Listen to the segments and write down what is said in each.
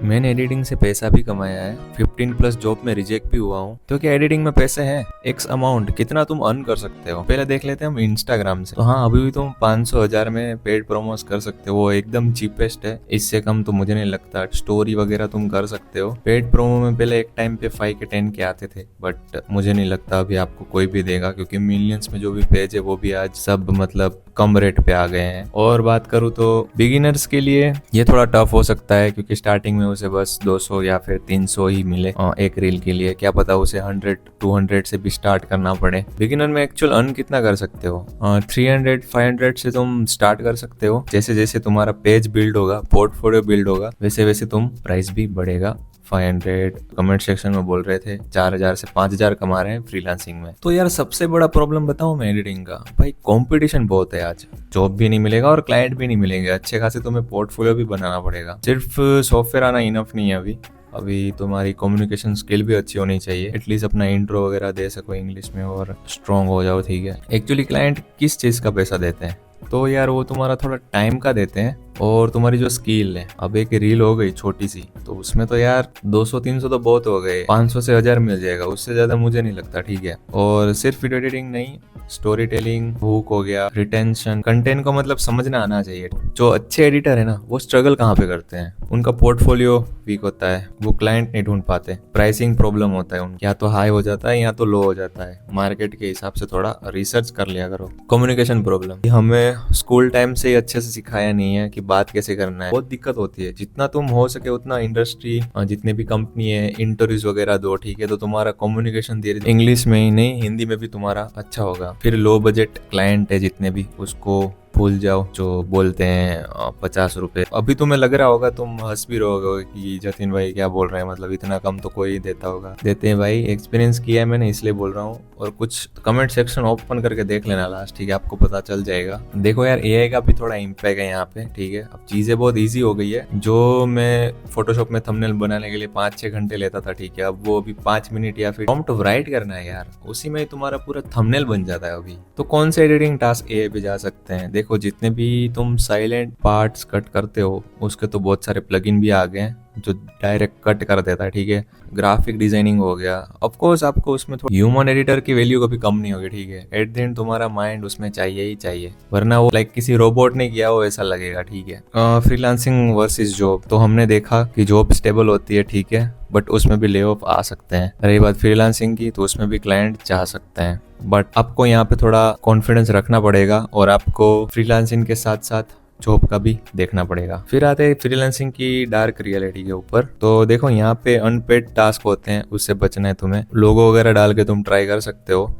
मैंने एडिटिंग से पैसा भी कमाया है। 15 प्लस जॉब में रिजेक्ट भी हुआ हूँ। तो क्या एडिटिंग में पैसे हैं? एक्स अमाउंट कितना तुम अर्न कर सकते हो? पहले देख लेते हैं हम इंस्टाग्राम से। तो हाँ, अभी भी तुम 500 1000 में पेड प्रोमोस कर सकते हो। वो एकदम चीपेस्ट है, इससे कम तो मुझे नहीं लगता। स्टोरी वगैरह तुम कर सकते हो। पेड प्रोमो में पहले एक टाइम पे 5 के 10 के आते थे, बट मुझे नहीं लगता अभी आपको कोई भी देगा, क्योंकि मिलियंस में जो भी पेज है वो भी आज सब मतलब कम रेट पे आ गए हैं। और बात करूँ तो बिगिनर्स के लिए ये थोड़ा टफ हो सकता है, क्योंकि स्टार्टिंग में उसे बस 200 या फिर 300 ही मिले एक रील के लिए। क्या पता उसे 100 200 से भी स्टार्ट करना पड़े। बिगिनर में एक्चुअल अर्न कितना कर सकते हो? 300 500 से तुम स्टार्ट कर सकते हो। जैसे जैसे तुम्हारा पेज बिल्ड होगा, पोर्टफोलियो बिल्ड होगा, वैसे वैसे तुम प्राइस भी बढ़ेगा। 500 कमेंट सेक्शन में बोल रहे थे 4000 से 5000 कमा रहे हैं फ्रीलांसिंग में। तो यार सबसे बड़ा प्रॉब्लम बताऊं मैं एडिटिंग का, भाई कंपटीशन बहुत है आज। जॉब भी नहीं मिलेगा और क्लाइंट भी नहीं मिलेंगे अच्छे खासे। तुम्हें पोर्टफोलियो भी बनाना पड़ेगा। सिर्फ सॉफ्टवेयर आना इनफ नहीं है अभी तुम्हारी कम्युनिकेशन स्किल भी अच्छी होनी चाहिए। एटलीस्ट अपना इंट्रो वगैरह दे सको इंग्लिश में और स्ट्रांग हो जाओ, ठीक है। एक्चुअली क्लाइंट किस चीज़ का पैसा देते हैं? तो यार वो तुम्हारा थोड़ा टाइम का देते हैं और तुम्हारी जो स्किल है। अब एक रील हो गई छोटी सी, तो उसमें तो यार 200 300 तो बहुत हो गए। 500 से 1000 मिल जाएगा, उससे ज्यादा मुझे नहीं लगता, ठीक है। और सिर्फ वीडियो एडिटिंग नहीं, स्टोरी टेलिंग, हुक हो गया, रिटेंशन, कंटेंट को मतलब समझना आना चाहिए। जो अच्छे एडिटर है ना, वो स्ट्रगल कहाँ पे करते हैं? उनका पोर्टफोलियो वीक होता है, वो क्लाइंट नहीं ढूंढ पाते, प्राइसिंग प्रॉब्लम होता है उनका, या तो हाई हो जाता है या तो लो हो जाता है। मार्केट के हिसाब से थोड़ा रिसर्च कर लिया करो। कम्युनिकेशन प्रॉब्लम हमें स्कूल टाइम से ही अच्छे से सिखाया नहीं है कि बात कैसे करना है। बहुत दिक्कत होती है। जितना तुम हो सके उतना इंडस्ट्री, जितने भी कंपनी है, इंटरव्यूज वगैरह दो, ठीक है। तो तुम्हारा कम्युनिकेशन धीरे इंग्लिश में ही नहीं हिंदी में भी तुम्हारा अच्छा होगा। फिर लो बजट क्लाइंट है जितने भी, उसको भूल जाओ। जो बोलते हैं 50 रुपए, अभी तुम्हें लग रहा होगा, तुम हंस भी रहोगे कि जतिन भाई क्या बोल रहे हैं, मतलब इतना कम तो कोई देता होगा। देते हैं भाई, एक्सपीरियंस किया है मैंने इसलिए बोल रहा हूँ। और कुछ कमेंट सेक्शन ओपन करके देख लेना लास्ट, ठीक है, आपको पता चल जाएगा। देखो यार, एआई का भी थोड़ा इम्पैक्ट है यहाँ पे, ठीक है। अब चीजें बहुत ईजी हो गई है। जो मैं फोटोशॉप में थंबनेल बनाने के लिए 5-6 घंटे लेता था, ठीक है, अब वो अभी 5 मिनट या फिर प्रॉम्प्ट राइट करना है यार, उसी में तुम्हारा पूरा थंबनेल बन जाता है अभी। तो कौन से एडिटिंग टास्क एआई पे जा सकते हैं? देखो, जितने भी तुम साइलेंट पार्ट्स कट करते हो, उसके तो बहुत सारे प्लगइन भी आ गए हैं जो डायरेक्ट कट कर देता है, ठीक है। ग्राफिक डिजाइनिंग हो गया। ऑफ कोर्स आपको उसमें थोड़ा ह्यूमन एडिटर की वैल्यू कभी कम नहीं होगी, ठीक है। एट द एंड तुम्हारा माइंड उसमें चाहिए ही चाहिए, वरना वो लाइक किसी रोबोट ने किया हो ऐसा लगेगा, ठीक है। फ्रीलांसिंग वर्सेस जॉब, तो हमने देखा कि जॉब स्टेबल होती है, ठीक है, बट उसमें भी ले ऑफ आ सकते हैं। रही बात फ्रीलांसिंग की, तो उसमें भी क्लाइंट चाह सकते हैं, बट आपको यहाँ पे थोड़ा कॉन्फिडेंस रखना पड़ेगा और आपको फ्रीलांसिंग के साथ साथ जॉब का भी देखना पड़ेगा। फिर आते हैं फ्रीलांसिंग की डार्क रियलिटी के ऊपर। तो देखो, यहाँ पे अनपेड टास्क होते हैं, उससे बचना है तुम्हें। लोगो वगैरह डाल के तुम ट्राई कर सकते हो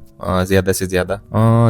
ज्यादा से ज्यादा।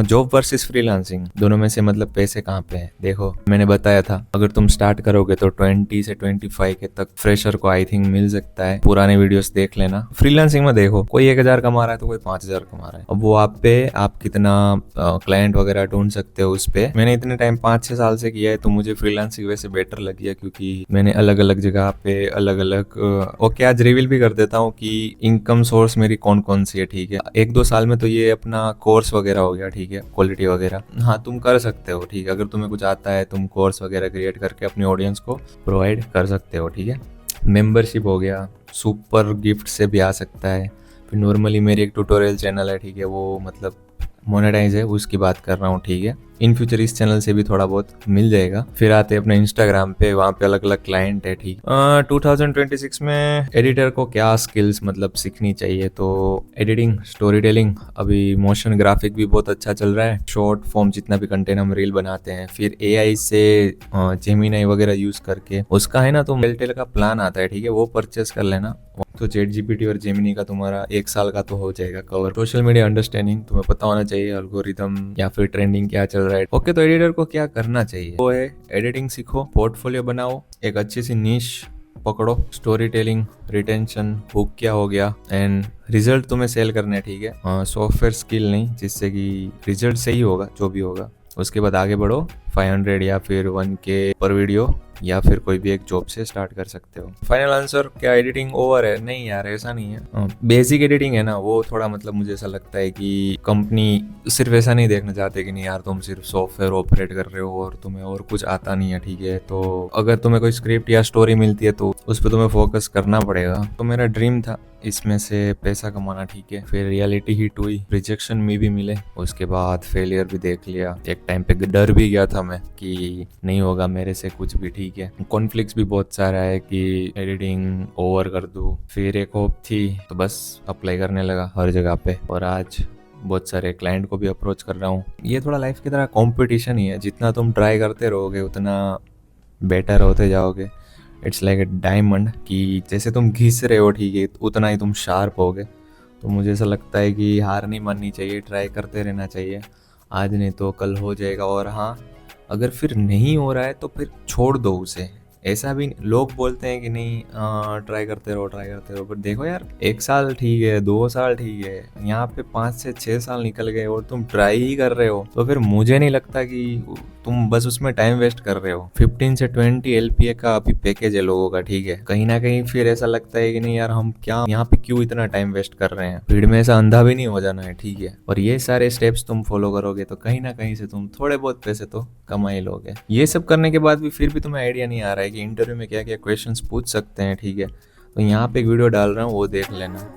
जॉब वर्सेस फ्रीलांसिंग, दोनों में से मतलब पैसे कहाँ पे हैं? देखो, मैंने बताया था अगर तुम स्टार्ट करोगे तो 20 से 25 के तक फ्रेशर को आई थिंक मिल सकता है। पुराने वीडियोस देख लेना। फ्रीलांसिंग में देखो, कोई 1000 कमा रहा है तो कोई 5000 कमा रहा है। अब वो आप पे, आप कितना क्लाइंट वगैरह ढूंढ सकते हो उस पे। मैंने इतने टाइम 5-6 साल से किया है, तो मुझे फ्रीलांसिंग वैसे बेटर लगी है, क्योंकि मैंने अलग अलग जगह पे अलग अलग ओके, आज रिवील भी कर देता हूँ कि इनकम सोर्स मेरी कौन कौन सी है, ठीक है। 1-2 साल में तो ये अपना कोर्स वगैरह हो गया, ठीक है, क्वालिटी वगैरह। हाँ, तुम कर सकते हो, ठीक है। अगर तुम्हें कुछ आता है, तुम कोर्स वगैरह क्रिएट करके अपनी ऑडियंस को प्रोवाइड कर सकते हो, ठीक है। मेंबरशिप हो गया, सुपर गिफ्ट से भी आ सकता है। फिर नॉर्मली मेरी एक ट्यूटोरियल चैनल है, ठीक है, वो मतलब मोनेटाइज है, उसकी बात कर रहा हूँ, ठीक है। इन फ्यूचर इस चैनल से भी थोड़ा बहुत मिल जाएगा। फिर आते हैं अपने इंस्टाग्राम पे, वहाँ पे अलग अलग क्लाइंट है, ठीक। 2026 में एडिटर को क्या स्किल्स मतलब सीखनी चाहिए? तो एडिटिंग, स्टोरी टेलिंग, अभी मोशन ग्राफिक भी बहुत अच्छा चल रहा है। शॉर्ट फॉर्म जितना भी कंटेंट हम रील बनाते हैं, फिर एआई से जेमिनी वगैरह यूज करके उसका है ना, तो टेल का प्लान आता है, ठीक है, वो परचेस कर लेना। तो चैट जीपीटी और जेमिनी का तुम्हारा 1 साल का तो हो जाएगा कवर। सोशल मीडिया अंडरस्टैंडिंग तुम्हें पता होना चाहिए, एल्गोरिथम या फिर ट्रेंडिंग क्या चल रहा है। ओके, तो एडिटर को क्या करना चाहिए? वो है एडिटिंग सीखो, पोर्टफोलियो बनाओ, एक अच्छी सी नीश पकड़ो, स्टोरी टेलिंग, रिटेंशन, हुक क्या हो गया, एंड रिजल्ट तुम्हें सेल करना है, ठीक है। सॉफ्टवेयर स्किल नहीं, जिससे कि रिजल्ट सही होगा जो भी होगा। उसके बाद आगे बढ़ो, 500 या फिर 1K पर वीडियो या फिर कोई भी एक जॉब से स्टार्ट कर सकते हो। फाइनल आंसर, क्या एडिटिंग ओवर है? नहीं यार, ऐसा नहीं है। बेसिक एडिटिंग है ना, वो थोड़ा मतलब मुझे ऐसा लगता है कि कंपनी सिर्फ ऐसा नहीं देखना चाहते कि नहीं यार तुम सिर्फ सॉफ्टवेयर ऑपरेट कर रहे हो और तुम्हें और कुछ आता नहीं है, ठीक है। तो अगर तुम्हें कोई स्क्रिप्ट या स्टोरी मिलती है तो उस पर तुम्हें फोकस करना पड़ेगा। तो मेरा ड्रीम था इसमें से पैसा कमाना, ठीक है। फिर रियलिटी हिट हुई, रिजेक्शन में भी मिले, उसके बाद फेलियर भी देख लिया। एक टाइम पे डर भी गया था मैं कि नहीं होगा मेरे से कुछ भी, ठीक है। कॉन्फ्लिक्ट्स भी बहुत सारा है कि एडिटिंग ओवर कर दूं। फिर एक होप थी तो बस अप्लाई करने लगा हर जगह पे, और आज बहुत सारे क्लाइंट को भी अप्रोच कर रहा हूँ। ये थोड़ा लाइफ की तरह कंपटीशन ही है, जितना तुम ट्राई करते रहोगे उतना बेटर होते जाओगे। इट्स लाइक ए डायमंड, कि जैसे तुम घिस रहे हो, ठीक है, उतना ही तुम शार्प होगे। तो मुझे ऐसा लगता है कि हार नहीं माननी चाहिए, ट्राई करते रहना चाहिए। आज नहीं तो कल हो जाएगा। और हाँ, अगर फिर नहीं हो रहा है तो फिर छोड़ दो उसे। ऐसा भी लोग बोलते हैं कि नहीं ट्राई करते रहो, ट्राई करते रहो, पर देखो यार, 1 साल ठीक है, 2 साल ठीक है, यहाँ पे 5 से 6 साल निकल गए और तुम ट्राई ही कर रहे हो, तो फिर मुझे नहीं लगता कि तुम बस उसमें टाइम वेस्ट कर रहे हो। 15 से 20 LPA का अभी पैकेज है लोगों का, ठीक है। कहीं ना कहीं फिर ऐसा लगता है कि नहीं यार, हम क्या यहाँ पे क्यों इतना टाइम वेस्ट कर रहे हैं। भीड़ में ऐसा अंधा भी नहीं हो जाना है, ठीक है। और ये सारे स्टेप्स तुम फॉलो करोगे तो कहीं ना कहीं से तुम थोड़े बहुत पैसे तो कमा ही लोगे। ये सब करने के बाद भी फिर भी तुम्हें आइडिया नहीं आ रहा है कि इंटरव्यू में क्या क्या क्वेश्चंस पूछ सकते हैं, ठीक है। तो यहाँ पे एक वीडियो डाल रहा हूँ, वो देख लेना।